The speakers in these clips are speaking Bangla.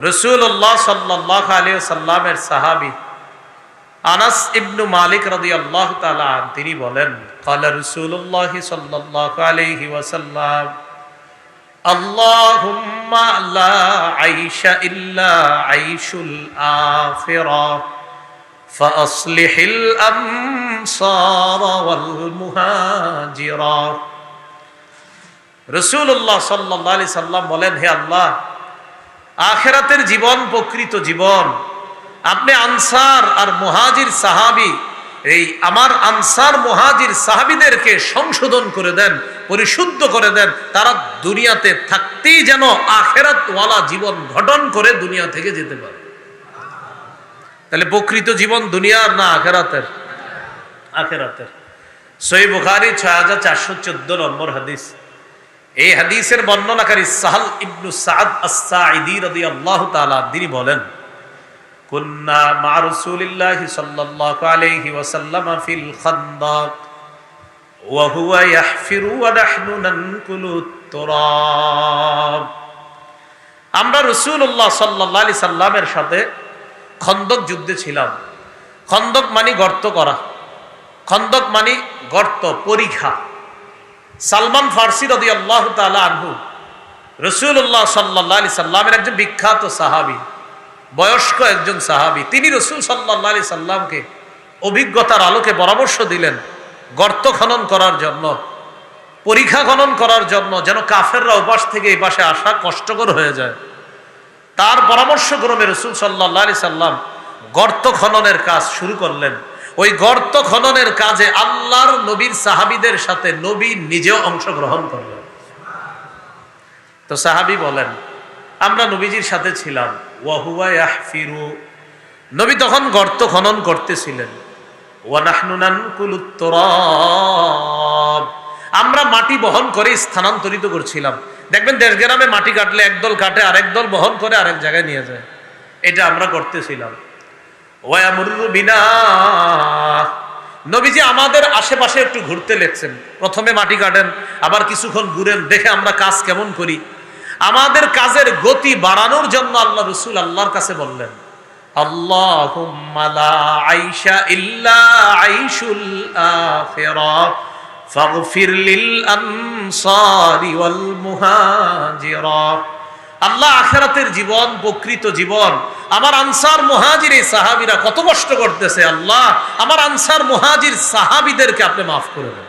রাসূলুল্লাহ সাল্লাল্লাহু আলাইহি ওয়াসাল্লামের সাহাবী আনাস ইবনে মালিক রাদিয়াল্লাহু তাআলা তিনি বলেন, ক্বালা রাসূলুল্লাহ সাল্লাল্লাহু আলাইহি ওয়াসাল্লাম, আল্লাহুম্মা লা আইশা ইল্লা আইশুল আখিরাহ ফাআসলিহিল আমসার ওয়াল মুহাজিরা। রাসূলুল্লাহ সাল্লাল্লাহু আলাইহি সাল্লাম বলেন, হে আল্লাহ, আখিরাতের জীবন প্রকৃত জীবন আপনি আনসার আর মুহাজির সাহাবী, এই আমার আনসার মুহাজির সাহাবীদেরকে সংশোধন করে দেন, পরিশুদ্ধ করে দেন, তারা দুনিয়াতে থাকতেই যেন আখিরাতওয়ালা জীবন গঠন করে দুনিয়া থেকে যেতে পারে। তাহলে প্রকৃত জীবন দুনিয়ার না আখিরাতের? আখিরাতের। সহিহ বুখারী 6414 নম্বর হাদিস। এই হাদিসের বর্ণনাকারী সাহাল ইবনু সাদ আস-সাঈদী রাদিয়াল্লাহু তাআলা তিনি বলেন, কুন্না মা রাসূলিল্লাহি সাল্লাল্লাহু আলাইহি ওয়াসাল্লাম ফিল খান্দাক ওয়া হুয়া ইয়াহফিরু ওয়া নাহনু নানকুলু তুরাব। আমরা রাসূলুল্লাহ সাল্লাল্লাহু আলাইহি সাল্লামের সাথে খন্দক যুদ্ধে ছিলাম। খন্দক মানে গর্ত করা, খন্দক মানে গর্ত, পরিখা। সালমান ফারসি রাদিয়াল্লাহু তাআলা আনহু রাসূলুল্লাহ সাল্লাল্লাহু আলাইহি সাল্লামের একজন বিখ্যাত সাহাবী, বয়স্ক একজন সাহাবী। তিনি রাসূল সাল্লাল্লাহু আলাইহি সাল্লামকে অভিজ্ঞতার আলোকে পরামর্শ দিলেন গর্ত খনন করার জন্য, পরিখা খনন করার জন্য, যেন কাফেররা ওপাশ থেকে এই পাশে আসা কষ্টকর হয়ে যায়। তার পরামর্শক্রমে রাসূল সাল্লাল্লাহু আলাইহি সাল্লাম গর্ত খননের কাজ শুরু করলেন। ওই গর্ত খননের কাজে আল্লাহর নবীর সাহাবীদের সাথে নবী নিজেও অংশগ্রহণ করলেন। তো সাহাবী বলেন, আমরা নবীজির সাথে ছিলাম। ওয়া হুয়া ইয়াহফিরু, নবী তখন গর্ত খনন করতেছিলেন। ওয়া নাহনু নানকুলুত তুরাব, আমরা মাটি বহন করে স্থানান্তরিত করছিলাম। দেখবেন দেশ গ্রামে মাটি কাটলে একদল কাটে, আরেক দল বহন করে আরেক জায়গায় নিয়ে যায়। এটা আমরা করতেছিলাম। ওয়ায়ামুরু বিনা, নবীজি আমাদের আশেপাশে একটু ঘুরতে লেগেছেন। প্রথমে মাটি কাটেন, আবার কিছুক্ষণ ঘুরেন, দেখে আমরা কাজ কেমন করি। আমাদের কাজের গতি বাড়ানোর জন্য আল্লাহ রাসূল আল্লাহর কাছে বললেন, আল্লাহুম্মা লা আইশা ইল্লা আইশুল আখিরাহ ফাগফির লিল আনসারি ওয়াল মুহাজিরা। আল্লাহ, আখিরাতের জীবন প্রকৃত জীবন আমার আনসার মুহাজির এই সাহাবীরা কত কষ্ট করতেছে, আল্লাহ আমার আনসার মুহাজির সাহাবীদেরকে আপনি মাফ করে দেন।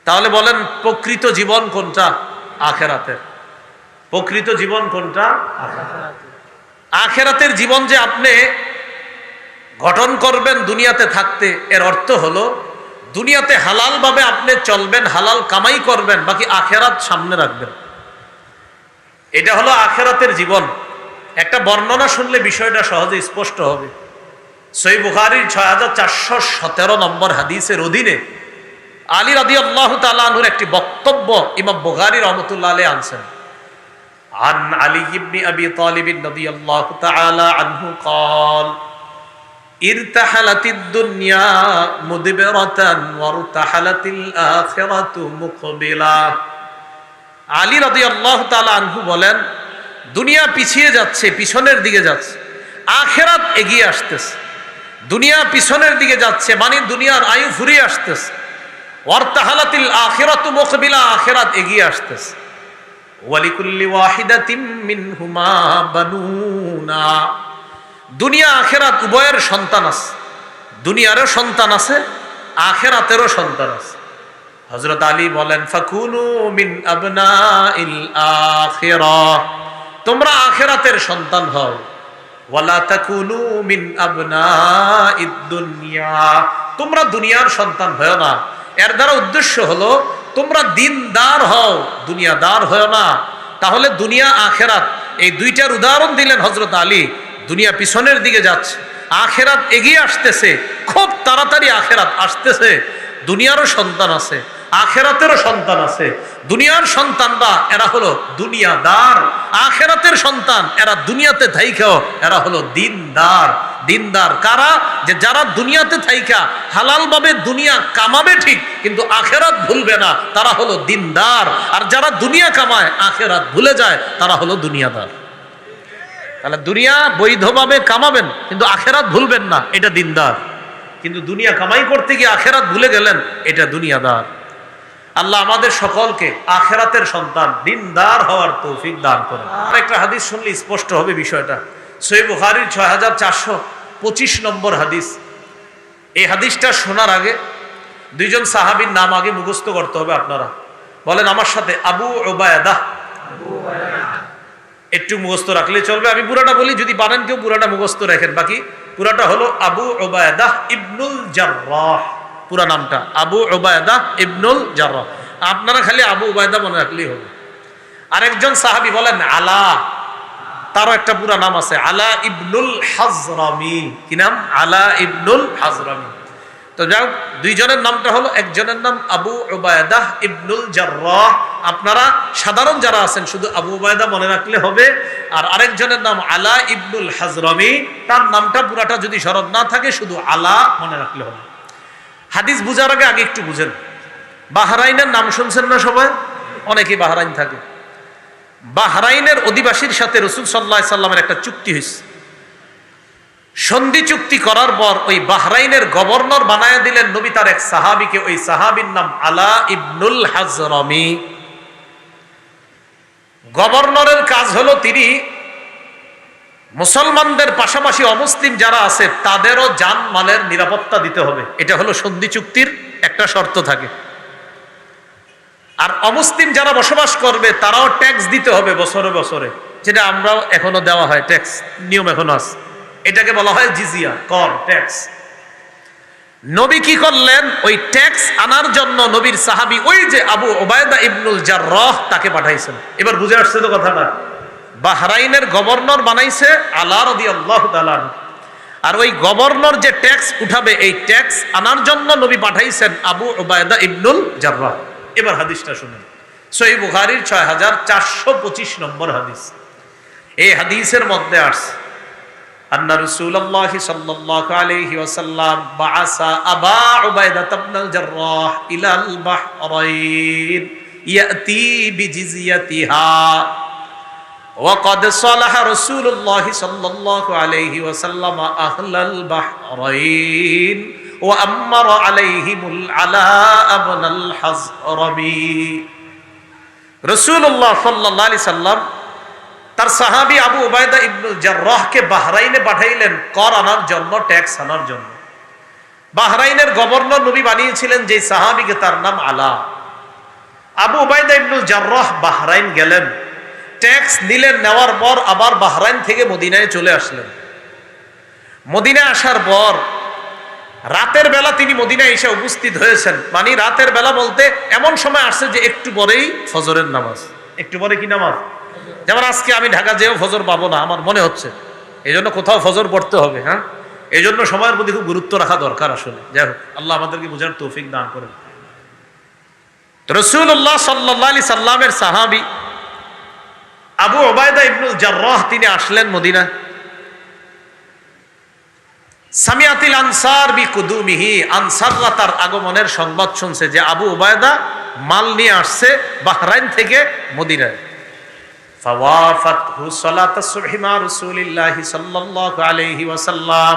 তাহলে বলেন প্রকৃত জীবন কোনটা? আখিরাতের। প্রকৃত জীবন কোনটা? আখিরাতের জীবন যে আপনি গঠন করবেন দুনিয়াতে থাকতে, এর অর্থ হলো দুনিয়াতে হালাল ভাবে আপনি চলবেন, হালাল কামাই করবেন, বাকি আখিরাত সামনে রাখবেন। এটা হলো আখিরাতের জীবন। একটা বর্ণনা শুনলে বিষয়টা সহজে স্পষ্ট হবে। সহিহ বুখারীর 6417 নম্বর হাদিসের অধীনে আলী রাদিয়াল্লাহু তাআলা আনহুর একটি বক্তব্য ইমাম বুখারী রাহমাতুল্লাহ আলাইহি আনছেন। আন আলী ইবনে আবি তালিব রাদিয়াল্লাহু তাআলা আনহু قال ইরতাহালাতিদ দুনিয়া মুদবিরাতান ওয়ারতাহালাতিল আখিরাতু মুকবিলা। আলী রাদিয়াল্লাহু তাআলা আনহু বলেন, দুনিয়া পিছিয়ে যাচ্ছে, পিছনের দিকে যাচ্ছে, আখিরাত এগিয়ে আসতেছে। দুনিয়া পিছনের দিকে যাচ্ছে মানে দুনিয়ার আয়ু ফুরিয়ে আসতেছে। ওয়ারতাহালাতিল আখিরাতু মুকবিলা, আখিরাত এগিয়ে আসতেছে। ওয়ালিকুল্লি ওয়াহিদাতিম মিনহুমা বানুনা, দুনিয়া আখিরাত উভয়ের সন্তান আছে। দুনিয়ারও সন্তান আছে, আখিরাতেরও সন্তান আছে। হযরত আলী বলেন, ফাকুনু মিন আবনাইল আখিরাহ, তোমরা আখিরাতের সন্তান হও। ওয়ালা তাকুনু মিন আবনাইদ দুনিয়া, তোমরা দুনিয়ার সন্তান হও না। এর দ্বারা উদ্দেশ্য হলো তোমরা দিনদার হও, দুনিয়াদার হও না। তাহলে দুনিয়া আখিরাত এই দুইটার উদাহরণ দিলেন হযরত আলী। দুনিয়া পিছনের দিকে যাচ্ছে, আখিরাত এগিয়ে আসতেছে, খুব তাড়াতাড়ি আখিরাত আসতেছে। দুনিয়ারও সন্তান আছে, আখিরাতেরও সন্তান আছে। দুনিয়ার সন্তানরা এরা হলো দুনিয়াদার, আখিরাতের সন্তান এরা দুনিয়াতে থাইকাও এরা হলো দিনদার। দিনদার কারা? যে যারা দুনিয়াতে থাইকা হালাল ভাবে দুনিয়া কামাবে ঠিক, কিন্তু আখিরাত ভুলবে না, তারা হলো দিনদার। আর যারা দুনিয়া কামায় আখিরাত ভুলে যায়, তারা হলো দুনিয়াদার। তাহলে দুনিয়া বৈধভাবে কামাবেন, কিন্তু আখেরাত ভুলবেন না, এটা দিনদার। কিন্তু দুনিয়া কামাই করতে গিয়ে আখেরাত ভুলে গেলেন, এটা দুনিয়াদার। আল্লাহ আমাদের সকলকে আখেরাতের সন্তান, দিনদার হওয়ার তৌফিক দান করেন। আরেকটা হাদিস শুনলে স্পষ্ট হবে বিষয়টা। সহিহ বুখারীর 6425 নম্বর হাদিস। এই হাদিসটা শোনার আগে দুইজন সাহাবীর নাম আগে মুখস্থ করতে হবে। আপনারা বলেন আমার সাথে, আবু উবায়দা। একটু মুখস্থ রাখলে চলবে, আমি পুরাটা বলি, যদি পারেন কেউ পুরাটা মুখস্থ রাখেন। বাকি পুরাটা হলো আবু উবায়দা ইবনুল জাররাহ। পুরা নামটা আবু উবায়দা ইবনুল জাররাহ। আপনারা খালি আবু উবায়দা মনে রাখলেই হবে। আরেকজন সাহাবী বলেন আলা, তারও একটা পুরা নাম আছে, আলা ইবনুল হাজরামি। কি নাম? আলা ইবনুল হাজরামি। তো যাও, দুইজনের নামটা হলো, একজনের নাম আবু উবায়দা ইবনুল জাররাহ। আপনারা সাধারণ যারা আছেন শুধু আবু উবায়দা মনে রাখলে হবে। আর আরেকজনের নাম আলা ইবনুল হাজরামি, তার নামটা পুরাটা যদি স্মরণ না থাকে শুধু আলা মনে রাখলে হবে। হাদিস বুঝার আগে একটু বুঝেন। বাহরাইনের নাম শুনছেন না সবাই? অনেকেই বাহরাইন থাকে। বাহরাইনের অধিবাসীর সাথে রাসূল সাল্লাল্লাহু আলাইহি সাল্লামের একটা চুক্তি হয়েছে। সন্ধি চুক্তি করার পর ওই বাহরাইনের গভর্নর বানায় দিলেন নবী তার এক সাহাবীকে। ওই সাহাবীর নাম আলা ইবনুল হাজরামি। গভর্নরের কাজ হলো তিনি মুসলমানদের পাশাপাশি অমুসলিম যারা আছে তাদেরও জানমালের নিরাপত্তা দিতে হবে। এটা হলো সন্ধি চুক্তির একটা শর্ত থাকে। আর অমুসলিম যারা বসবাস করবে তারাও ট্যাক্স দিতে হবে বছরে বছরে, যেটা আমরাও এখনো দেওয়া হয়, ট্যাক্স নিয়ম এখনো আছে। এটাকে বলা হয় জিজিয়া, কর, ট্যাক্স। নবী কি করলেন? ওই ট্যাক্স আনার জন্য নবীর সাহাবী ওই যে আবু উবায়দা ইবনুল জাররাহ তাকে পাঠাইছেন। এবার বুঝে আসছে তো কথাটা? বাহরাইনের গভর্নর বানাইছে আলা রাদিয়াল্লাহু তাআলা। আর ওই গভর্নর যে ট্যাক্স উঠাবে, এই ট্যাক্স আনার জন্য নবী পাঠাইছেন আবু উবায়দা ইবনুল জাররাহ। এবার হাদিসটা শুনুন। সহিহ বুখারীর 6425 নম্বর হাদিস। এই হাদিসের মধ্যে আসছে আন্না রাসূলুল্লাহ সাল্লাল্লাহু আলাইহি ওয়াসাল্লাম বাআসা আবা উবাইদা ইবনুল জাররাহ ইলাল বাহরাইন ইয়াতি বিজিজিয়াতিহা ওয়া ক্বাদ সালাহা রাসূলুল্লাহ সাল্লাল্লাহু আলাইহি ওয়াসাল্লাম আহলাল বাহরাইন ওয়া আমারা আলাইহিমুল আলা ইবনুল হাজরামি। রাসূলুল্লাহ সাল্লাল্লাহু আলাইহি সাল্লাম তার সাহাবী আবু উবায়দা ইবনুল জাররাহকে বাহরাইনে পাঠাইলেন কর আনার জন্য, ট্যাক্স আনার জন্য। বাহরাইনের গভর্নর নবী বানিয়েছিলেন যে সাহাবীকে, তার নাম আলা। আবু উবায়দা ইবনুল জাররাহ বাহরাইন গেলেন, ট্যাক্স নিলেন, নেওয়ার পর আবার বাহরাইন থেকে মদিনায় চলে আসলেন। মদিনায় আসার পর রাতের বেলা তিনি মদিনায় এসে উপস্থিত হয়েছেন। মানে রাতের বেলা বলতে এমন সময় আসছে যে একটু পরেই ফজরের নামাজ। একটু পরে কি নামাজ? যেমন আজকে আমি ঢাকা যেও ফজর পাবো না আমার মনে হচ্ছে, এই জন্য কোথাও ফজর পড়তে হবে। হ্যাঁ, এই জন্য সময়ের প্রতি খুব গুরুত্ব রাখা দরকার আসলে। যাই হোক, আল্লাহ আমাদেরকে বোঝার তৌফিক দান করেন। রাসূলুল্লাহ সাল্লাল্লাহু আলাইহি সাল্লামের সাহাবী আবু উবায়দা ইবনুল জাররাহ তিনি আসলেন মদিনা। সামিয়াতিল আনসার বিকুদুমিহি, আনসাররা তার আগমনের সংবাদ শুনছে যে আবু উবায়দা মাল নিয়ে আসছে বাহরাইন থেকে মদিনায়। ফাওয়াফাতহু সালাতাস সুবহি মা রাসূলিল্লাহি সাল্লাল্লাহু আলাইহি ওয়াসাল্লাম।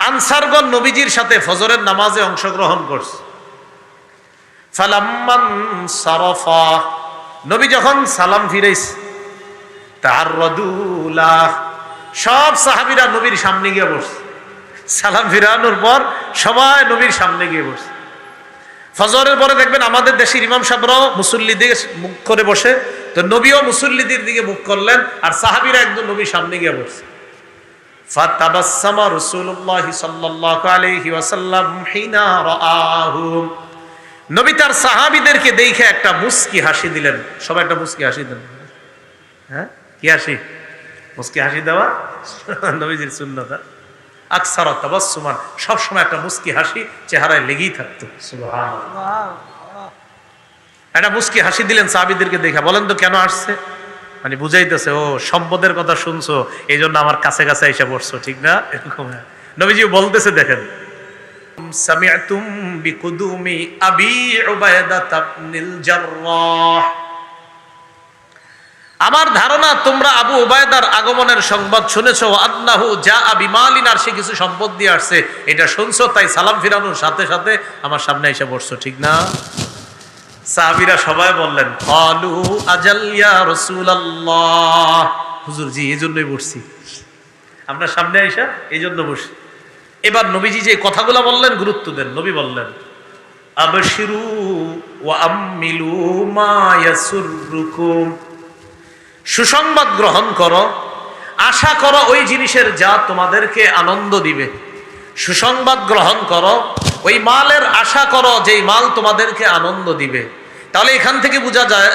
আনসারগণ নবীজির সাথে ফজরের নামাজে অংশগ্রহণ করছে। ফালাম্মান সারাফা, নবী যখন সালাম ফিরাইছে, তাআররাদুলা, সব সাহাবীরা নবীর সামনে গিয়ে বসছে। সালাম ফিরানোর পর সবাই নবীর সামনে গিয়ে বসছে। ফজরের পরে দেখবেন আমাদের দেশের ইমাম সাহেবরাও মুসল্লি দিকে মুখ করে বসে, তো নবীও মুসল্লিদের দিকে মুখ করলেন, আর সাহাবীরা একদম নবীর সামনে গিয়ে বসছে। ফাতাবাসসামা রাসূলুল্লাহ সাল্লাল্লাহু আলাইহি ওয়াসাল্লাম হিনা রাআহুম, নবী তার সাহাবীদেরকে দেখে একটা মুস্কি হাসি দিলেন। সবাই একটা মুস্কি হাসি দেন। হ্যাঁ, কি হাসি? মুস্কি হাসি দেওয়া নবীজির সুন্নাত। আকসারা তাবাসসুমান, সব সময় একটা মুস্কি হাসি চেহারায় লেগেই থাকতো। সুবহানাল্লাহ, একটা মুস্কি হাসি দিলেন সাহাবীদেরকে দেখে। বলেন তো কেন আসছে? মানে বুঝাইতেছে, ও সম্পদের কথা শুনছো এই জন্য আমার কাছে কাছে এসে বসছো, ঠিক না? এরকম নবীজি বলতেছে, দেখেন, সামি'তুম বিকুদুমি আবি উবায়দা ইবনুল জাররাহ, আমার ধারণা তোমরা আবু উবায়দার আগমনের সংবাদ শুনেছো, আন্নাহু জাআ বিমালিন, আর সে কিছু সম্পদ দিয়ে আসছে, এটা শুনছো, তাই সালাম ফিরানোর সাথে সাথে আমার সামনে এসে বসছো, ঠিক না? সাহাবীরা সবাই বললেন ক্বালু আজাল ইয়া রাসূলুল্লাহ, হুজুর জি এইজন্যই বসছি, আপনার সামনে আইসা এইজন্য বসছি। এবার নবীজি যে কথাগুলো বললেন গুরুত্ব দেন। নবী বললেন আবশিরু ওয়া আমিলু মা ইয়াসুররুকুম, সুসংবাদ গ্রহণ করো, আশা করো ওই জিনিসের যা তোমাদেরকে আনন্দ দিবে। সুসংবাদ গ্রহণ করো, ওই মালের আশা করো যেই মাল তোমাদেরকে আনন্দ দিবে। তাহলে এখান থেকে বোঝা যায়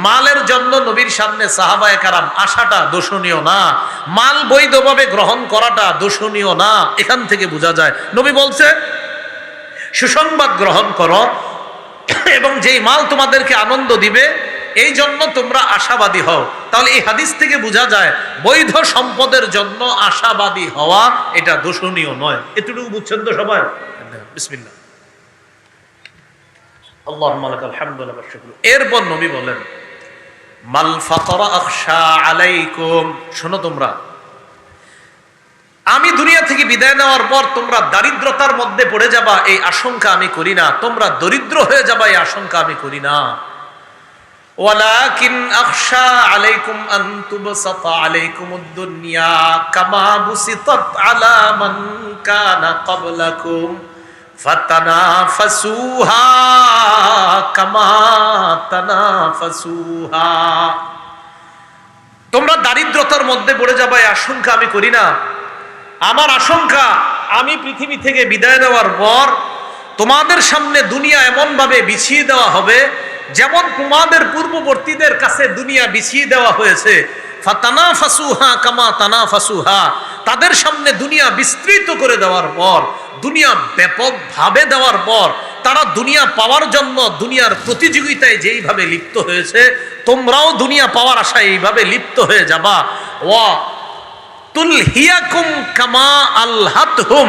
মালের জন্য নবীর সামনে সাহাবায়ে কেরাম আশাটা দোষণীয় না, মাল বৈধভাবে গ্রহণ করাটা দোষণীয় না। এখান থেকে বোঝা যায় নবী বলছে সুসংবাদ গ্রহণ করো এবং যেই মাল তোমাদেরকে আনন্দ দিবে এই জন্য তোমরা আশাবাদী হও। তাহলে এই হাদিস থেকে বোঝা যায় বৈধ সম্পদের জন্য আশাবাদী হওয়া এটা দোষণীয় নয়। এতটুকু বুঝছেন তো সবাই? বিসমিল্লাহ, আল্লাহুম্মা লাকাল হামদু ওয়া লাকাল শুকরু। এরপর নবী বলেন মাল ফাকরা আখশা আলাইকুম, শোনো তোমরা, আমি দুনিয়া থেকে বিদায় নেওয়ার পর তোমরা দারিদ্রতার মধ্যে পড়ে যাবা এই আশঙ্কা আমি করি না, তোমরা দরিদ্র হয়ে যাবা এই আশঙ্কা আমি করি না। ওয়ালাকিন আখশা আলাইকুম আন তুবসাতা আলাইকুমুদ দুনিয়া কামা বুসিতাত আলা মান কানা ক্বাবলাকুম ফাতানাফাসুহা কামা তানাফাসুহা। তোমরা দারিদ্রতার মধ্যে পড়ে যাবা এই আশঙ্কা আমি করি না। আমার আশঙ্কা আমি পৃথিবী থেকে বিদায় নেওয়ার পর তোমাদের সামনে দুনিয়া এমন ভাবে বিছিয়ে দেওয়া হবে যেমন তোমাদের পূর্ববর্তীদের কাছে দুনিয়া বিছিয়ে দেওয়া হয়েছে। ফাতানাফাসুহা কামা তানাফাসুহা, তাদের সামনে দুনিয়া বিস্তৃত করে দেওয়ার পর, দুনিয়া ব্যাপকভাবে দেওয়ার পর তারা দুনিয়া পাওয়ার জন্য দুনিয়ার প্রতিযোগিতায় যেইভাবে লিপ্ত হয়েছে তোমরাও দুনিয়া পাওয়ার আশায় এইভাবে লিপ্ত হয়ে যাবা। ওয়া তুলহিয়াকুম কামা আলহাতহুম,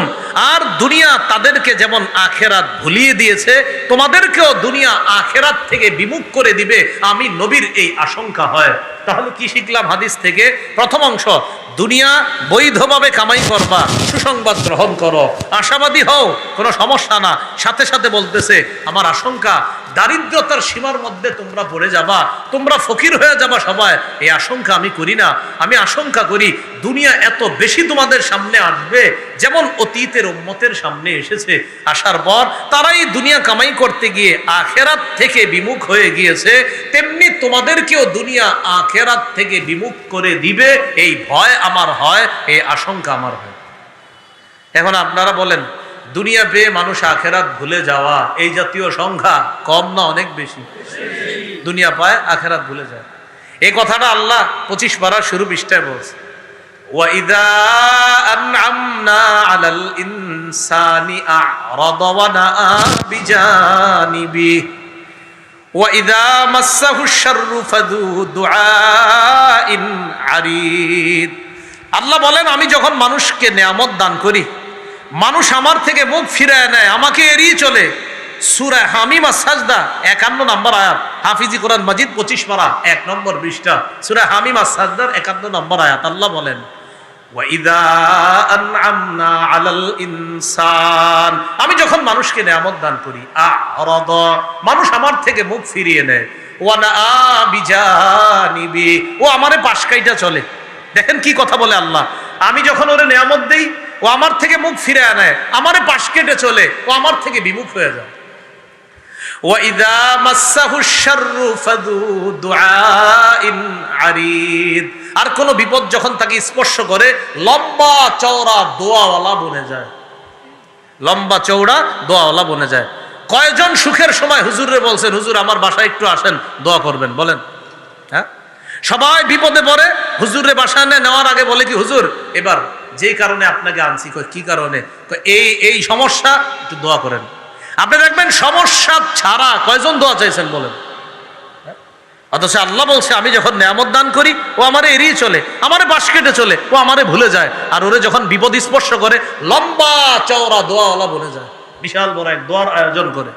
আর দুনিয়া তাদেরকে যেমন আখেরাত ভুলিয়ে দিয়েছে তোমাদেরকেও দুনিয়া আখেরাত থেকে বিমুখ করে দিবে, আমি নবীর এই আশঙ্কা হয়। তাহলে কি শিখলাম হাদিস থেকে? প্রথম অংশ, দুনিয়া বৈধভাবে কামাই করবা, সুসংবাদ গ্রহণ করো, আশাবাদী হও, কোনো সমস্যা না। সাথে সাথে বলতেছে আমার আশঙ্কা দারিদ্রতার সীমার মধ্যে তোমরা পড়ে যাবা, তোমরা ফকির হয়ে যাবা সবাই, এই আশঙ্কা আমি করি না। আমি আশঙ্কা করি দুনিয়া এত বেশি তোমাদের সামনে আসবে যেমন অতীতের উম্মতের সামনে এসেছে, আসার পর তারাই দুনিয়া কামাই করতে গিয়ে আখেরাত থেকে বিমুখ হয়ে গিয়েছে, তেমনি তোমাদেরকেও দুনিয়া আখেরাত থেকে বিমুখ করে দিবে, এই ভয় আমার হয়, এই আশঙ্কা আমার হয়। এখন আপনারা বলেন দুনিয়া পেয়ে মানুষ আখেরাত ভুলে যাওয়া এই জাতীয় সংখ্যা কম না অনেক বেশি? দুনিয়া পায় আখেরাত ভুলে যায়। এই কথাটা আল্লাহ 25 পারার শুরু পৃষ্ঠায় বলছে ওয়াইদা আনআমনা আলাল ইনসানি আ'রাদা ওয়া নাআ বিজানিবি ওয়াইদা মাসসাহুশ শাররু ফাযু দুআইন আরিদ। আল্লাহ বলেন আমি যখন মানুষকে নেয়ামত দান করি মানুষ আমার থেকে মুখ ফিরায় নেয়, আমাকে এড়িয়ে চলে। সূরা হামিম আস-সাজদা 51 নম্বর আয়াত, হাফিজি কোরআন মাজিদ 25 পারা 1 নম্বর পৃষ্ঠা, সূরা হামিম আস-সাজদার 51 নম্বর আয়াত। আল্লাহ বলেন ওয়াইদা আনআমনা আলাল ইনসান, আমি যখন মানুষকে নেয়ামত দান করি আ'রাদা, মানুষ আমার থেকে মুখ ফিরিয়ে নেয়, ওয়া নাআ বিজানিবি, ও আমারে পাশ কাইটা চলে। দেখেন কি কথা বলে আল্লাহ, আমি যখন ওরে নেয়ামত দেই ও আমার থেকে মুখ ফিরে আনায়, আমারে পাশ কেটে চলে, ও আমার থেকে বিমুখ হয়ে যায়। ওয়াইদা মাসসাহুশ শাররু ফাযু দুআইন আরিদ, আর কোন বিপদ যখন তাকে স্পর্শ করে লম্বা চওড়া দোয়াওয়ালা বনে যায়, লম্বা চওড়া দোয়াওয়ালা বনে যায়। কয়জন সুখের সময় হুজুরে বলছেন হুজুর আমার বাসায় একটু আসেন দোয়া করবেন? বলেন হ্যাঁ? সবাই বিপদে পড়ে হুজুরের বাসায় নেওয়ার আগে বলে কি হুজুর এবার যেই কারণে আপনাকে আনছি, কি কারণে, এই সমস্যা একটু দোয়া করেন। আপনি দেখবেন সমস্যা ছাড়া কয়জন দোয়া চাইছেন বলেন? অথচ আল্লাহ বলছে আমি যখন নেয়ামত দান করি ও আমারে এড়িয়ে চলে, আমারে পাশ কেটে চলে, ও আমারে ভুলে যায়, আর ওরে যখন বিপদ স্পর্শ করে লম্বা চওড়া দোয়াওয়ালা বনে যায়, বিশাল বড় এক দোয়ার আয়োজন করে।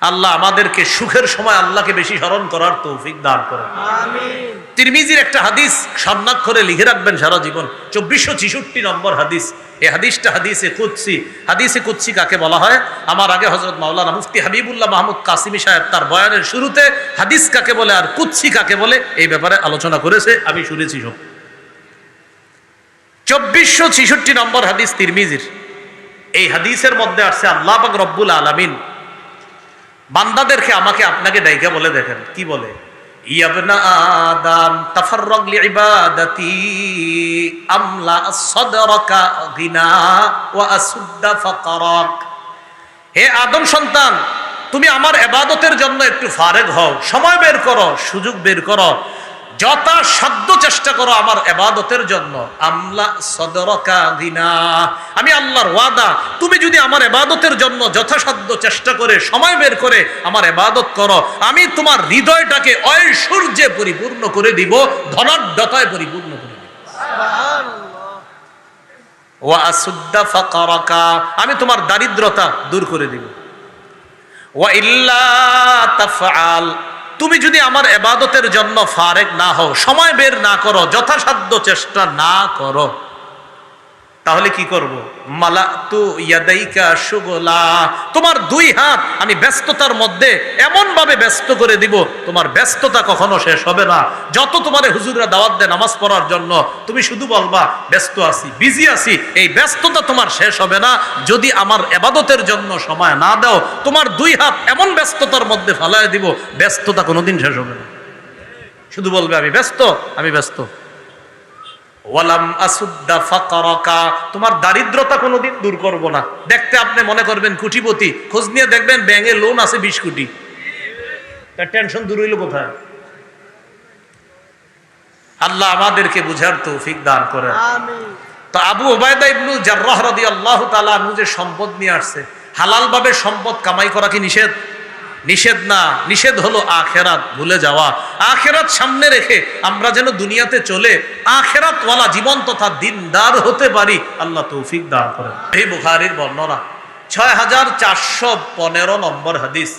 আল্লাহ আমাদেরকে সুখের সময় আল্লাহকে বেশি স্মরণ করার তৌফিক দান করেন। আমিন। তিরমিজির একটা হাদিস স্বর্ণাক্ষরে লিখে রাখবেন সারা জীবন, 2466 নম্বর হাদিস। এই হাদিসটা হাদিসে কুদসি। হাদিসে কুদসি কাকে বলা হয়? আমার আগে হযরত মাওলানা মুফতি হাবিবুল্লাহ মাহমুদ কাসিমি সাহেব তার বয়ানের শুরুতে হাদিস কাকে বলে আর কুদসি কাকে বলে এই ব্যাপারে আলোচনা করেছে, আমি শুনেছি সব। 2466 নম্বর হাদিস তিরমিজির। এই হাদিসের মধ্যে আসছে আল্লাহ পাক রব্বুল আলামিন বান্দাদেরকে আমাকে আপনাকে ডাইকা বলে, দেখেন কি বলে, ইয়া আদম তাফাররাগ লিইবাদাতি আমলা সাদরাকা গিনা ওয়া আসুদ্দা ফাকরাক। হে আদম সন্তান, তুমি আমার ইবাদতের জন্য একটু ফারেগ হও, সময় বের করো, সুযোগ বের করো, যথাসাধ্য চেষ্টা করো আমার ইবাদতের জন্য। আমলা সাদরাকা গিনা, আমি আল্লাহর ওয়াদা, তুমি যদি আমার ইবাদতের জন্য যথাসাধ্য চেষ্টা করে সময় বের করে আমার ইবাদত করো, আমি তোমার হৃদয়টাকে ঐশ্বর্যে পরিপূর্ণ করে দিব, ধনাঢ্যতায় পরিপূর্ণ করে দিব। সুবহানাল্লাহ। ওয়া আসুদ্দা ফাকরাকা, আমি তোমার দারিদ্রতা দূর করে দিব। ওয়া ইল্লা তাফআল, তুমি যদি আমার ইবাদতের জন্য ফারেক না হও, সময় বের না করো, যথাসাধ্য চেষ্টা না করো, তাহলে কি করব? মালাতু ইয়াদাইকা শুগলা, তোমার দুই হাত আমি ব্যস্ততার মধ্যে এমন ভাবে ব্যস্ত করে দিব, তোমার ব্যস্ততা কখনো শেষ হবে না। যত তোমারে হুজুররা দাওয়াত দেয় নামাজ পড়ার জন্য, তুমি শুধু বলবা ব্যস্ত আছি, বিজি আছি, এই ব্যস্ততা তোমার শেষ হবে না যদি আমার ইবাদতের জন্য সময় না দাও। তোমার দুই হাত এমন ব্যস্ততার মধ্যে ফেলায় দিব, ব্যস্ততা কোনোদিন শেষ হবে না। শুধু বলবে আমি ব্যস্ত, আমি ব্যস্ত। ওয়ালাম আসুদ্দা ফাকরাকা, তোমার দারিদ্রতা কোনোদিন দূর করব না। দেখতে আপনি মনে করবেন কোটিপতি, খোঁজ নিয়ে দেখবেন ব্যাংকে লোন আছে 20 কোটি, তার টেনশন দূর হইল কোথায়? আল্লাহ আমাদেরকে বুঝার তৌফিক দান করেন। আমিন। তো আবু উবাইদা ইবনে জাররাহ রাদিয়াল্লাহু তাআলা আনহু যে সম্পদ নিয়ে আসছে, হালাল ভাবে সম্পদ কামাই করা কি নিষেধ? নিষেধ না, নিষেধ হলো আখেরাত ভুলে যাওয়া। আখেরাত সামনে রেখে আমরা যেন দুনিয়াতে চলে আখেরাত ওয়ালা জীবন তথা দিনদার হতে পারি, আল্লাহ তৌফিক দান করেন। এই বুখারীর বর্ণনা 6415 নম্বর হাদিস।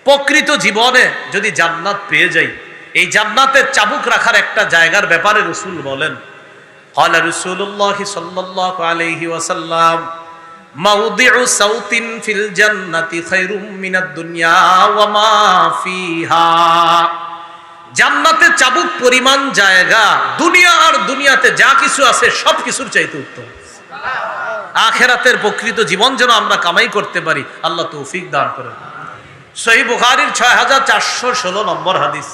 প্রকৃত জীবনে যদি জান্নাত পেয়ে যাই, এই জান্নাতের চাবুক রাখার একটা জায়গার ব্যাপারে রাসূল বলেন, ক্বালা রাসূলুল্লাহ সাল্লাল্লাহু আলাইহি ওয়াসাল্লাম, মাউদিউ সাউতিন ফিল জান্নাতি খায়রুম মিনাদ দুনিয়া ওয়া মা ফিহা। জান্নাতে চাবুক পরিমাণ জায়গা দুনিয়া আর দুনিয়াতে যা কিছু আছে সব কিছুর চাইতে উত্তম। আখিরাতের প্রকৃত জীবন যেন আমরা কামাই করতে পারি, আল্লাহ তৌফিক দান করেন। সহিহ বুখারীর 6416 নম্বর হাদিস।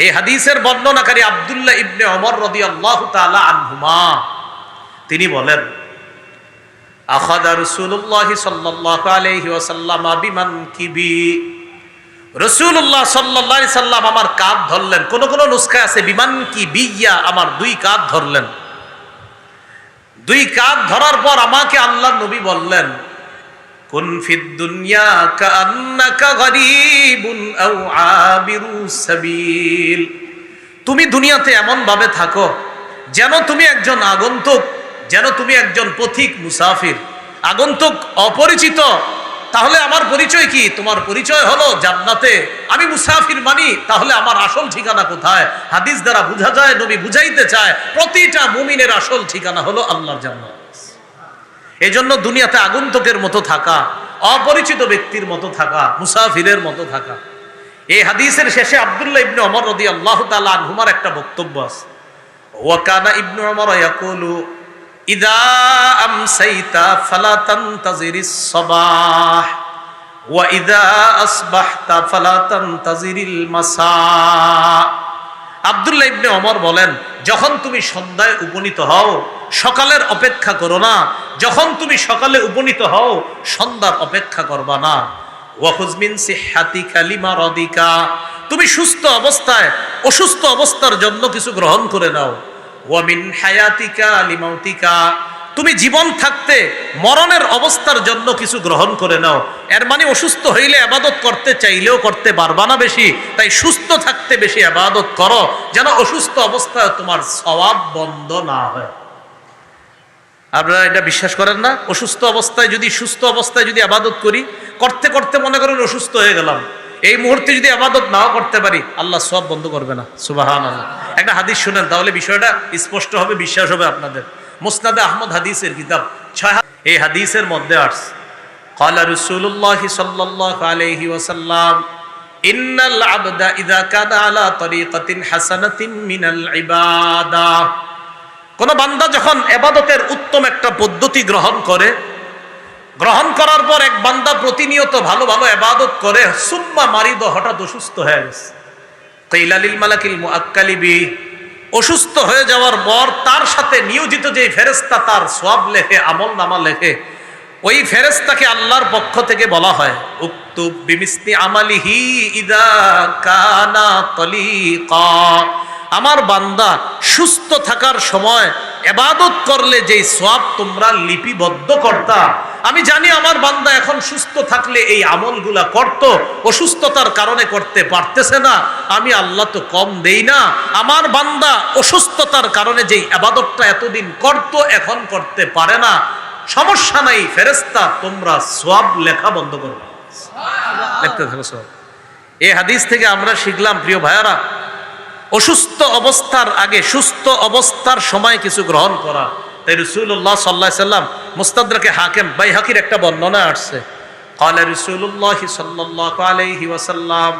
এই হাদিসের বর্ণনাকারী আব্দুল্লাহ ইবনে ওমর রাদিয়াল্লাহু তাআলা আনহুমা, তিনি বলেন, আখাযা রাসূলুল্লাহ সাল্লাল্লাহু আলাইহি ওয়াসাল্লাম বিমানকিবি, রাসূলুল্লাহ সাল্লাল্লাহু আলাইহি সাল্লাম আমার কাঁধ ধরলেন। কোন কোন নুসখায় আছে বিমানকিবিয়া, আমার দুই কাঁধ ধরলেন। দুই কাঁধ ধরার পর আমাকে আল্লাহর নবী বললেন, কুন ফিদ দুনিয়া কাআন্নাকা গরীবুন আও আবিরুস সাবিল, তুমি দুনিয়াতে এমন ভাবে থাকো যেন তুমি একজন আগন্তুক, যেন তুমি একজন পথিক মুসাফির, আগন্তুক, অপরিচিত। তাহলে আমার পরিচয় কি? তোমার পরিচয় হলো জান্নাতে। আমি মুসাফির মানি, তাহলে আমার আসল ঠিকানা কোথায়? হাদিস দ্বারা বোঝা যায়, নবী বুঝাইতে চায় প্রতিটা মুমিনের আসল ঠিকানা হলো আল্লাহর জান্নাত। এজন্য দুনিয়াতে আগন্তুকের মতো থাকা, অপরিচিত ব্যক্তির মতো থাকা, মুসাফিরের মতো থাকা। এই হাদিসের শেষে আব্দুল্লাহ ইবনে ওমর রাদিয়াল্লাহু তাআলা আনহুমার একটা বক্তব্য আছে। ওয়া কানা ইবনে ওমর ইয়াকুলু ইযা আমসাইতা ফালা তানতাজিরিস সাবাহ ওয়া ইযা আসবাহতা ফালা তানতাজিরিল মাসা। আব্দুল্লাহ ইবনে ওমর বলেন, যখন তুমি সন্ধ্যায় উপনীত হও সকালের অপেক্ষা করো না, যখন তুমি সকালে উপনীত হও সন্ধ্যার অপেক্ষা করবা না। ওয়াখুজ মিন সিহহাতিকা লিমারাদিকা, তুমি সুস্থ অবস্থায় অসুস্থ অবস্থার জন্য কিছু গ্রহণ করে নাও। ওয়া মিন হায়াতিকা লিমাউতিকা, তুমি জীবন থাকতে মরণের অবস্থার জন্য কিছু গ্রহণ করে নাও। এর মানে অসুস্থ হইলে ইবাদত করতে চাইলেও করতে পারবা না বেশি, তাই সুস্থ থাকতে বেশি ইবাদত করো, যেন অসুস্থ অবস্থায় তোমার সওয়াব বন্ধ না হয়। আপনারা এটা বিশ্বাস করেন না? অসুস্থ অবস্থায় যদি সুস্থ অবস্থায় যদি আবাদত করি, করতে করতে মনে করেন অসুস্থ হয়ে গেলাম, এই মুহূর্তে যদি আবাদত নাও করতে পারি, আল্লাহ সব বন্ধ করবে না। সুবহানাল্লাহ। একটা হাদিস শুনেন, তাহলে বিষয়টা স্পষ্ট হবে, বিশ্বাস হবে আপনাদের। মুসনাদে আহমদ হাদিসের কিতাব, এই হাদিসের মধ্যে আসছে, ক্বালা রাসূলুল্লাহ সাল্লাল্লাহু আলাইহি ওয়াসাল্লাম, ইন্নাল আবদা ইযা কানা আলা তরিকাতিন হাসানাতিন মিনাল ইবাদাহ, কোন বান্দা যখন ইবাদতের উত্তম একটা পদ্ধতি গ্রহণ করে, গ্রহণ করার পর এক বান্দা প্রতিনিয়ত ভালো ভালো ইবাদত করে, সুম্মা মারিদ, হঠাৎ অসুস্থ হয়ে গেছে, কিলা লিল মালাকিল মুআক্কালি বি, অসুস্থ হয়ে যাওয়ার পর তার সাথে নিয়োজিত যে ফেরেশতা তার সওয়াব লেখে, আমলনামা লেখে, ওই ফেরেশতাকে আল্লাহর পক্ষ থেকে বলা হয়, উক্তুব বিমিসলি আমালিহি ইযা কানা তালিকা, আমার বান্দা সুস্থ থাকার সময় ইবাদত করলে যেই সওয়াব তোমরা লিপিবদ্ধ করতা, আমি জানি আমার বান্দা এখন সুস্থ থাকলে এই আমলগুলা করত, অসুস্থতার কারণে করতে পারতেছে না, আমি আল্লাহ তো কম দেই না, আমার বান্দা অসুস্থতার কারণে যেই ইবাদতটা এতদিন করত এখন করতে পারে না, সমস্যা নাই ফেরেশতা, তোমরা সওয়াব লেখা বন্ধ করো, লিখতে থাকো সওয়াব। এই হাদিস থেকে আমরা শিখলাম, প্রিয় ভাইয়ারা, অসুস্থ অবস্থার আগে সুস্থ অবস্থার সময় কিছু গ্রহণ করা। তাই রাসূলুল্লাহ সাল্লাল্লাহু আলাইহি সাল্লাম, মুস্তাদরাকে হাকিম বাইহাকির একটা বর্ণনা আসছে, ক্বালা রাসূলুল্লাহ সাল্লাল্লাহু আলাইহি ওয়াসাল্লাম,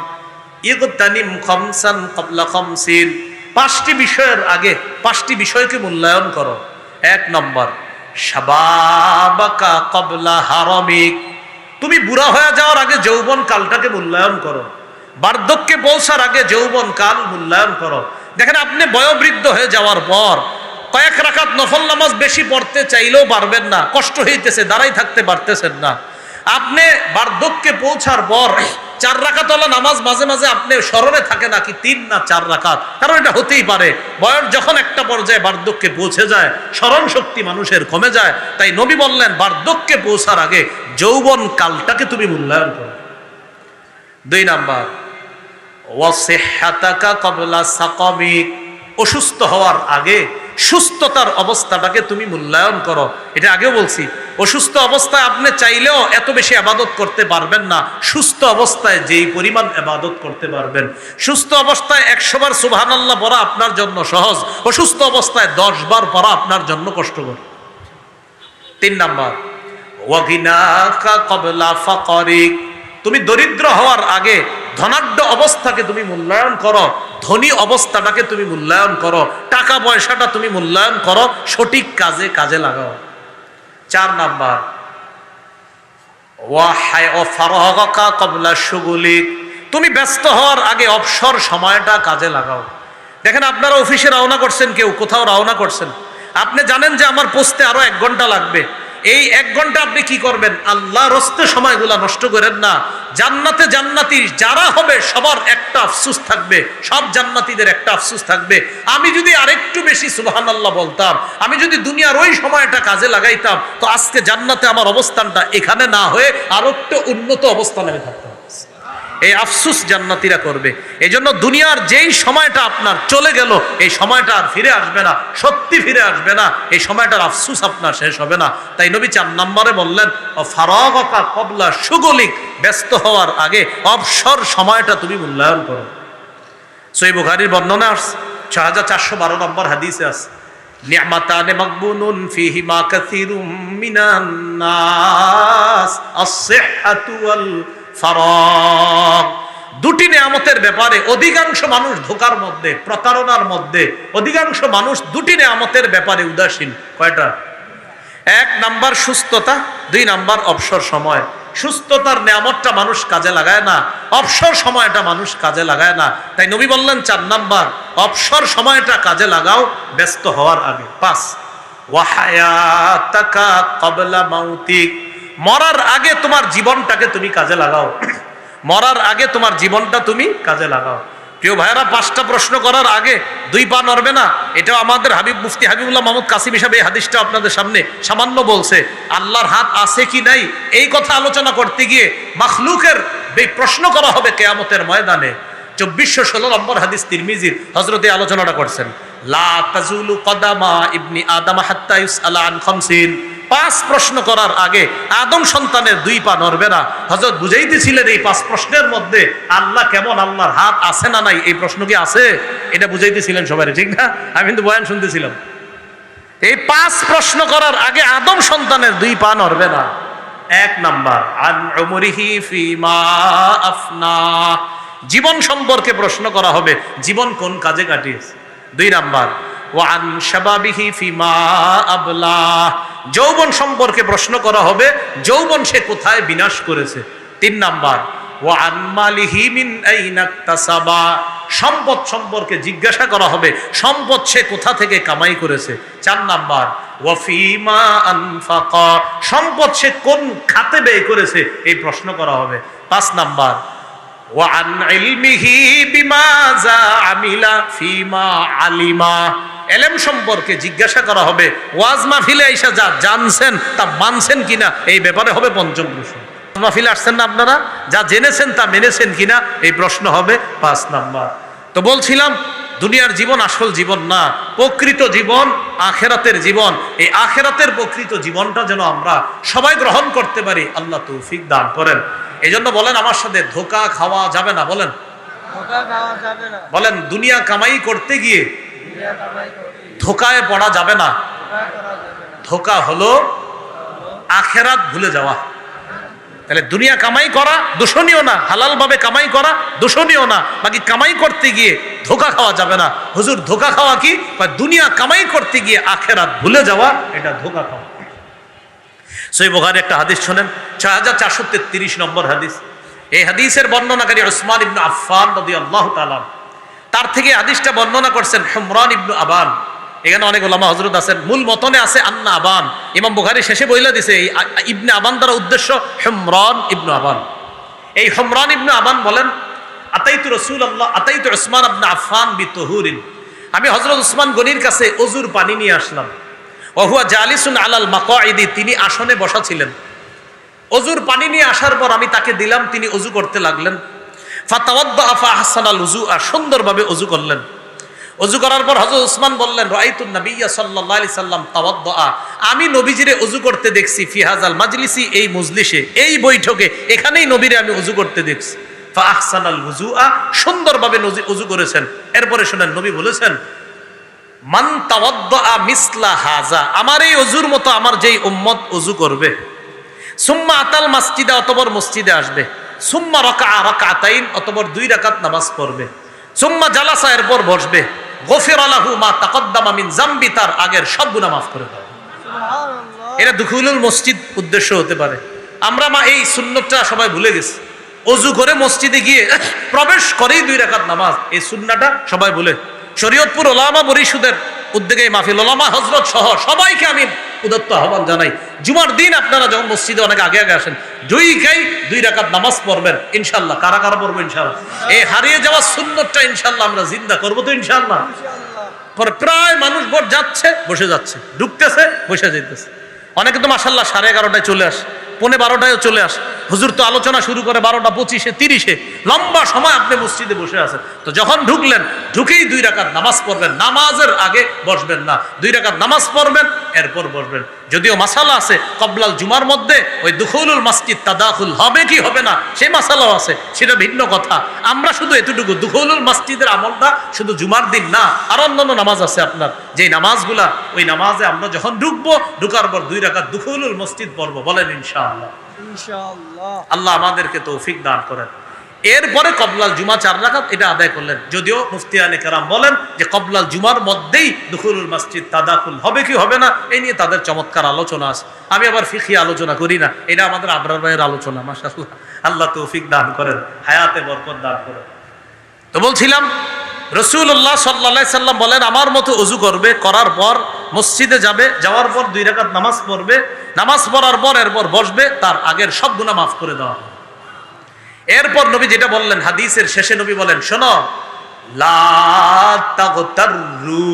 ইগতানিম খামসান ক্বাবলা খামসিন, পাঁচটি বিষয়ের আগে পাঁচটি বিষয়কে মূল্যায়ন করো। এক নম্বর, শাবাবাকা ক্বাবলা হারামিক, তুমি বুড়া হয়ে যাওয়ার আগে যৌবন কালটাকে মূল্যায়ন করো, বার্ধক্যে পৌঁছার আগে যৌবন কাল মূল্যায়ন করো। দেখেন, আপনি বয়োবৃদ্ধ হয়ে যাওয়ার পর কয়েক রাকাত নফল নামাজ বেশি পড়তে চাইলেও পারবেন না, কষ্ট হইতেছে, দাঁড়াই থাকতে পারতেছেন না। আপনি বার্ধক্যে পৌঁছার পর 4 রাকাতওয়ালা নামাজ মাঝে মাঝে আপনি স্মরণে থাকে না কি 3 না 4 রাকাত, কারণ এটা হতেই পারে, বয়স যখন একটা পর্যায়ে বার্ধক্যে পৌঁছে যায়, স্মরণ শক্তি মানুষের কমে যায়। তাই নবী বললেন, বার্ধক্যে পৌঁছার আগে যৌবন কালটাকে তুমি মূল্যায়ন করো। 2 নাম্বার, ওয়াসিহহাতাকা ক্বাবলা সাকামিক, অসুস্থ হওয়ার আগে সুস্থতার অবস্থাটাকে তুমি মূল্যায়ন করো। এটা আগেও বলছি, অসুস্থ অবস্থায় আপনি চাইলেও এত বেশি ইবাদত করতে পারবেন না, সুস্থ অবস্থায় যেই পরিমাণ ইবাদত করতে পারবেন। সুস্থ অবস্থায় 100 বার সুবহানাল্লাহ পড়া আপনার জন্য সহজ, অসুস্থ অবস্থায় 10 বার পড়া আপনার জন্য কষ্টকর। 3 নাম্বার, ওয়াগিনাকা ক্বাবলা ফাকরিক, তুমি দরিদ্র হওয়ার আগে ধনাঢ্য অবস্থাকে তুমি মূল্যায়ন করো, ধনী অবস্থাটাকে তুমি মূল্যায়ন করো, টাকা পয়সাটা তুমি মূল্যায়ন করো, সঠিক কাজে কাজে লাগাও। 4 নাম্বার, ওয়াফারাগাকা ক্বাবলা শুগুলিক, তুমি ব্যস্ত হওয়ার আগে অবসর সময়টা কাজে লাগাও। দেখেন, আপনারা অফিসে রওনা করছেন, কেউ কোথাও রওনা করছেন, আপনি জানেন যে আমার পৌঁছতে আরো 1 ঘন্টা লাগবে, এই 1 ঘন্টা আপনি কি করবেন? আল্লাহর রাস্তে সময়গুলা নষ্ট করেন না। জান্নাতে জান্নাতি যারা হবে সবার একটা আফসোস থাকবে, সব জান্নাতীদের একটা আফসোস থাকবে, আমি যদি আরেকটু বেশি সুবহানাল্লাহ বলতাম, আমি যদি দুনিয়ার ওই সময়টা কাজে লাগাইতাম, তো আজকে জান্নাতে আমার অবস্থানটা এখানে না হয়ে আরো একটা উন্নত অবস্থানে আমি থাকতাম। এই আফসোস জান্নাতীরা করবে। এই জন্য দুনিয়ার যেই সময়টা আপনার চলে গেল, এই সময়টা আর ফিরে আসবে না, সত্যি ফিরে আসবে না, এই সময়টার আফসোস আপনার শেষ হবে না। তাই নবী 4 নম্বরে বললেন, ফারাগাকা ক্বাবলা শুগুলিক, ব্যস্ত হওয়ার আগে অবসর সময়টা তুমি মূল্যায়ন করো। সহিহ বুখারীর বর্ণনা আসছে, 6412 নম্বর হাদিসে আছে, নি'মাতানে মাগবুনুন ফীহিমা কাসীরুম মিনান নাস, আস-সিহহাতু ওয়াল ফারাগ, 2টি নিয়ামতের ব্যাপারে অধিকাংশ মানুষ ধোঁকার মধ্যে, প্রতারণার মধ্যে, অধিকাংশ মানুষ 2টি নিয়ামতের ব্যাপারে উদাসীন। কয়টা? 1 নাম্বার সুস্থতা, 2 নাম্বার অবসর সময়। সুস্থতার নিয়ামতটা মানুষ কাজে লাগায় না, অবসর সময়টা মানুষ কাজে লাগায় না। তাই নবী বললেন 4 নাম্বার, অবসর সময়টা কাজে লাগাও ব্যস্ত হওয়ার আগে। 5, ওয়াহায়াতাকা ক্বাবলা মাউতিক, মরার আগে তোমার জীবনটাকে তুমি কাজে লাগাও, মরার আগে তোমার জীবনটা তুমি কাজে লাগাও। প্রিয় ভাইয়েরা, 5টা প্রশ্ন করার আগে 2 পা নড়বে না। এটাও আমাদের মুফতি হাবিবুল্লাহ মাহমুদ কাসিম হিসাবে এই হাদিসটা আপনাদের সামনে সামান্য বলছে। আল্লাহর হাত আছে কি নাই এই কথা আলোচনা করতে গিয়ে মাখলুকের প্রশ্ন করা হবে কিয়ামতের ময়দানে। 2416 নম্বর হাদিস তিরমিজির, হযরতে আলোচনাটা করছেন। লা তাজুলু কদামা ইবনি আদম হাত্তা ইউসআলা আন খামসিন। 5 প্রশ্ন করার আগে আদম সন্তানের 2 পা নড়বে না। হযরত বুঝাইতেছিলেন এই 5 প্রশ্নের মধ্যে আল্লাহ কেমন, আল্লাহর হাত আছে না নাই, এই প্রশ্ন কি আছে, এটা বুঝাইতেছিলেন সবাই, ঠিক না? আমি কিন্তু বয়ান শুনতেছিলাম। এই 5 প্রশ্ন করার আগে আদম সন্তানের 2 পা নড়বে না। 1 নাম্বার আন উমরিহি ফিমা আফনা, জীবন সম্পর্কে প্রশ্ন করা হবে, জীবন কোন কাজে কাটিয়েছে। 2 নাম্বার ওয়া আন শাবাবিহি ফিমা আবলা, যৌবন সম্পর্কে প্রশ্ন করা হবে, যৌবন সে কোথায় বিনাশ করেছে। 3 নাম্বার ওয়া আন মালিহি মিন আইনা ইকতাসাবা, সম্পদ সম্পর্কে জিজ্ঞাসা করা হবে, সম্পদ সে কোথা থেকে কামাই করেছে। 4 নাম্বার ওয়া ফিমা আনফাকা, সম্পদ সে কোন খাতে ব্যয় করেছে, এই প্রশ্ন করা হবে। 5 নাম্বার ওয়া আন ইলমিহি বিমাযা আমিলা ফিমা আলিমা, ইলম সম্পর্কে জিজ্ঞাসা করা হবে, ওয়াজ মাহফিলে আইসা যা জানছেন তা মানছেন কিনা, এই ব্যাপারে হবে 5ম প্রশ্ন। মাহফিলে আসছেন না আপনারা, যা জেনেছেন তা মেনেছেন কিনা, এই প্রশ্ন হবে 5 নাম্বার। তো বলছিলাম দুনিয়ার জীবন আসল জীবন না, প্রকৃত জীবন আখেরাতের জীবন। এই আখেরাতের প্রকৃত জীবনটা যেন আমরা সবাই গ্রহণ করতে পারি, আল্লাহ তৌফিক দান করেন। এই জন্য বলেন আমার সাথে, ধোঁকা খাওয়া যাবে না। বলেন বলেন, দুনিয়া কামাই করতে গিয়ে ধোঁকায় পড়া যাবে না। ধোঁকা হলো আখেরাত ভুলে যাওয়া। তাহলে দুনিয়া কামাই করা দূষণীয় না, হালাল ভাবে কামাই করা দূষণীয় না, বাকি কামাই করতে গিয়ে ধোঁকা খাওয়া যাবে না। হুজুর ধোঁকা খাওয়া কি? দুনিয়া কামাই করতে গিয়ে আখেরাত ভুলে যাওয়া, এটা ধোঁকা খাওয়া। সহিহ বুখারীর একটা হাদিস শুনেন, 6433 নম্বর হাদিস। এই হাদিসের বর্ণনাকারী উসমান ইবনে আফফান রাদিয়াল্লাহু তাআলা, তার থেকে হাদিসটা বর্ণনা করছেন হুমরান ইবনে আবান। এখানে অনেক ওলামা হযরত আছেন, মূল মতনে আছে আন্না আবান, ইমাম বুখারী শেষে বইলা দিছে এই ইবনে আবান দ্বারা উদ্দেশ্য হুমরান ইবনে আবান। এই হুমরান ইবনে আবান বলেন, আতাইতু রাসূলুল্লাহ আতাইতু উসমান ইবনে আফফান বিতুহুরিন, আমি হযরত উসমান গনির কাছে ওযুর পানি নিয়ে আসলাম। ওয়া হুয়া জালিসুন আলাল মাকআইদি, তিনি আসনে বসা ছিলেন। ওযুর পানি নিয়ে আসার পর আমি তাকে দিলাম, তিনি ওযু করতে লাগলেন। ফাতাওয়াদ্দাআ ফাআহসানাল উযুআ, সুন্দরভাবে ওযু করলেন। ওযু করার পর হযরত উসমান বললেন, রাআইতুন নাবিয়্যা সাল্লাল্লাহু আলাইহি সাল্লাম তাওয়াদ্দাআ, আমি নবীজিরে ওযু করতে দেখছি, ফি হাযাল মাজলিসি, এই মজলিসে, এই বৈঠকে, এখানেই নবীরে আমি ওযু করতে দেখছি। ফাআহসানাল উযুআ, সুন্দরভাবে ওযু করেছেন। এরপরে শুনেন, নবী বলেছেন, মান তাওয়াদ্দাআ মিসলা হাযা, আমার এই ওযুর মতো আমার যেই উম্মত ওযু করবে, সুম্মা আতাল মসজিদে, অতঃপর মসজিদে আসবে, সুম্মা রাকাআ রাকাতাইন, অতঃপর 2 রাকাত নামাজ পড়বে, সুম্মা জালাসা, এরপর বসবে, গফিরা লাহু মা তাকদ্দামা মিন যামবি, তার আগের সব গুনাহ মাফ করে দেওয়া। সুবহানাল্লাহ। এটা দুখুলুল মসজিদ উদ্দেশ্য হতে পারে। আমরা এই সুন্নতটা সবাই ভুলে গেছি। ওযু করে মসজিদে গিয়ে প্রবেশ করেই 2 রাকাত নামাজ, এই সুন্নাহটা সবাই ভুলে। শরীয়তপুর ওলামা পরিষদের উদ্যোগে মাহফিল, ওলামা হযরত সহ সবাইকে আমি উদাত্ত আহ্বান জানাই, জুমার দিন আপনারা যখন মসজিদে অনেক আগে আগে আসেন, 2 রাকাত নামাজ পড়বেন ইনশাআল্লাহ। কারা কারা পড়বো ইনশাআল্লাহ? এই হারিয়ে যাওয়া সুন্নতটা ইনশাআল্লাহ আমরা জিন্দা করবো তো ইনশাআল্লাহ। পরে প্রায় মানুষ ভোর যাচ্ছে, বসে যাচ্ছে, ঢুকতেছে, বসে যাইতেছে। অনেকে তো মাশাআল্লাহ 11:30টায় চলে আসে, 11:15টায় চলে আসে। হুজুর তো আলোচনা শুরু করে 12:25, 30, লম্বা সময় আপনি মসজিদে বসে আছেন। তো যখন ঢুকলেন, ঢুকেই 2 রাকাত নামাজ পড়বেন, নামাজের আগে বসবেন না, 2 রাকাত নামাজ পড়বেন, এরপর বসবেন। যদিও মাসালা আছে কবলাল জুমার মধ্যে, ওই দুখুলুল মসজিদ তাদাখুল হবে কি হবে না সেই মাসালাও আছে, সেটা ভিন্ন কথা। আমরা শুধু এতটুকু, দুখুলুল মসজিদের আমলটা শুধু জুমার দিন না, আর অন্যান্য নামাজ আছে আপনার, যেই নামাজগুলা, ওই নামাজে আমরা যখন ঢুকবো, ঢুকার পর 2 রাকাত দুখুলুল মসজিদ পড়বো। বলেন ইনশাআল্লাহ। ইনশাআল্লাহ। আল্লাহ আমাদেরকে তৌফিক দান করেন। এরপরে কবলাল জুমা 4 রাকাত, এটা আদায় করলেন। যদিও মুফতিয়ানে কেরাম বলেন যে কবলাল জুমার মধ্যেই দুখুলুল মসজিদ তাদাখুল হবে কি হবে না, এই নিয়ে তাদের চমৎকার আলোচনা আছে। আমি আবার ফিকহি আলোচনা করি না, এটা আমাদের আবরার ভাইয়ের আলোচনা। মাশাআল্লাহ, আল্লাহ তৌফিক দান করেন, হায়াতে বরকত দান করেন। তো বলছিলাম, রাসূলুল্লাহ সাল্লাল্লাহু আলাইহি সাল্লাম বলেন, আমার মতো ওযু করবে, করার পর মসজিদে যাবে, যাওয়ার পর 2 রাকাত নামাজ পড়বে, নামাজ পড়ার পর এরপর বসবে, তার আগের সব গুনাহ মাফ করে দেওয়া হবে। এরপর নবী যেটা বললেন, হাদিসের শেষে নবী বলেন, শোনো, লা তাগতাররু,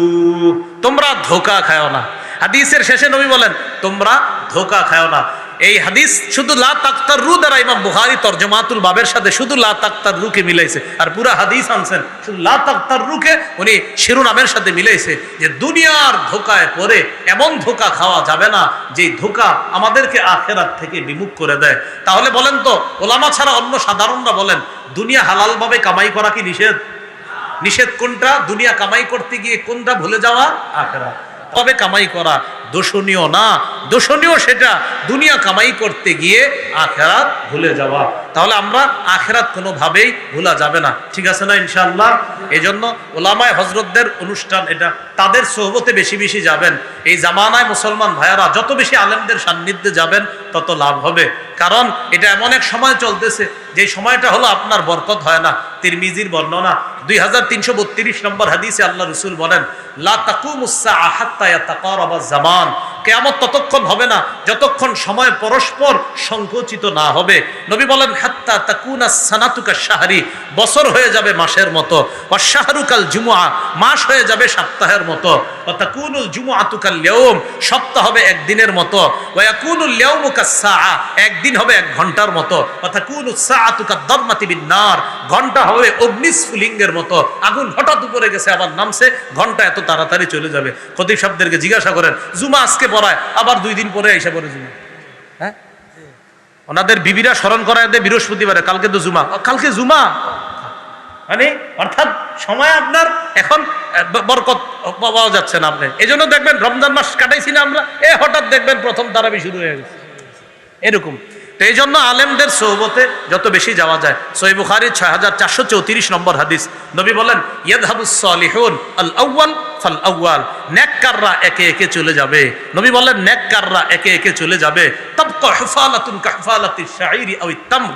তোমরা ধোঁকা খাও না। হাদিসের শেষে নবী বলেন, তোমরা ধোঁকা খাও না। এই হাদিস শুধু লা তাক্তাররু দ্বারা ইমাম বুখারী তরজমাতুল বাবের সাথে শুধু লা তাক্তাররুকে মিলাইছে, আর পুরা হাদিস আনছেন শুধু লা তাক্তাররুকে উনি শিরোনামের সাথে মিলাইছে যে দুনিয়ার ধোকায় পড়ে এমন ধোকা খাওয়া যাবে না যে ধোকা আমাদেরকে আখিরাত থেকে বিমুখ করে দেয়। তাহলে বলেন তো, ওলামা ছাড়া অন্য সাধারণরা বলেন দুনিয়া হালালভাবে কামাই করা কি নিষেধ? নিষেধ কোনটা? দুনিয়া কামাই করতে গিয়ে কোনটা ভুলে যাওয়া? আখিরাত। তবে কামাই করা দোষণীয় না, দোষণীয় সেটা দুনিয়া কামাই করতে গিয়ে আখিরাত ভুলে যাওয়া। তাহলে আমরা আখিরাত কোনোভাবেই ভুলা যাবে না, ঠিক আছে না ইনশাআল্লাহ? এই জন্য ওলামায়ে হযরতদের অনুষ্ঠান এটা, তাদের সোহবতে বেশি বেশি যাবেন। এই জামানায় মুসলমান ভাইয়ারা যত বেশি আলেমদের সান্নিধ্যে যাবেন তত লাভ হবে, কারণ এটা এমন এক সময় চলতেছে যে সময়টা হলো আপনার বরকত হয় না। তিরমিজির বর্ণনা 2332 নম্বর হাদিসে আল্লাহ রাসূল বলেন, লা তাকুমুস সাআ হাত্তা ইয়াতাকারাবা জামান, কিয়ামত ততক্ষণ হবে না যতক্ষণ সময় পরস্পর সংকুচিত না হবে। নবী বলেন, হাত্তা তাকুনা সানাতু কাশ-শাহরি, বছর হয়ে যাবে মাসের মতো, ওয়া শাহরু কাল জুমআ, মাস হয়ে যাবে সপ্তাহের মতো, ওয়া তাকুনুল জুমআতু কাল ইয়াউম, সপ্তাহ হবে একদিনের মতো, ওয়া ইয়াকুনুল ইয়াউমু কাস-সাআ, একদিন হবে এক ঘন্টার মতো, ওয়া তাকুনুস সাআতু কাদ-দারমাতি বিন-নার, ঘন্টা হবে অগ্নিস্ফুলিঙ্গের মতো, আগুন হঠাৎ উপরে গেছে আবার নামছে, ঘন্টা এত তাড়াতাড়ি চলে যাবে। খতিব সাহেবদেরকে জিজ্ঞাসা করেন, জুমা আজকে পড়ায়, আবার 2 দিন পরে এসে পড়ে জুমা। হ্যাঁ, ওনাদের বিবিরা স্মরণ করায় দেয় বৃহস্পতিবারে, কালকে তো জুমা, কালকে জুমা, মানে অর্থাৎ সময় আপনার এখন বরকত পাওয়া যাচ্ছে না। আপনি এই জন্য দেখবেন রমজান মাস কাটাইছি না আমরা, হঠাৎ দেখবেন প্রথম তারাবি শুরু হয়ে গেছে এরকম। তো এই জন্য আলেমদের সোহবতে যত বেশি যাওয়া যায়। সহিহ বুখারীর 6434 নম্বর হাদিস, নবী বলেন, ইয়াযহাবুস সালিহুন আল আউয়াল ফাল আউয়াল, নেককাররা একে একে চলে যাবে। নবী বলেন, নেককাররা একে একে চলে যাবে। তাবকা হুফালাতুন কাহফালাতিশ শাঈরি আওয়াত তামর,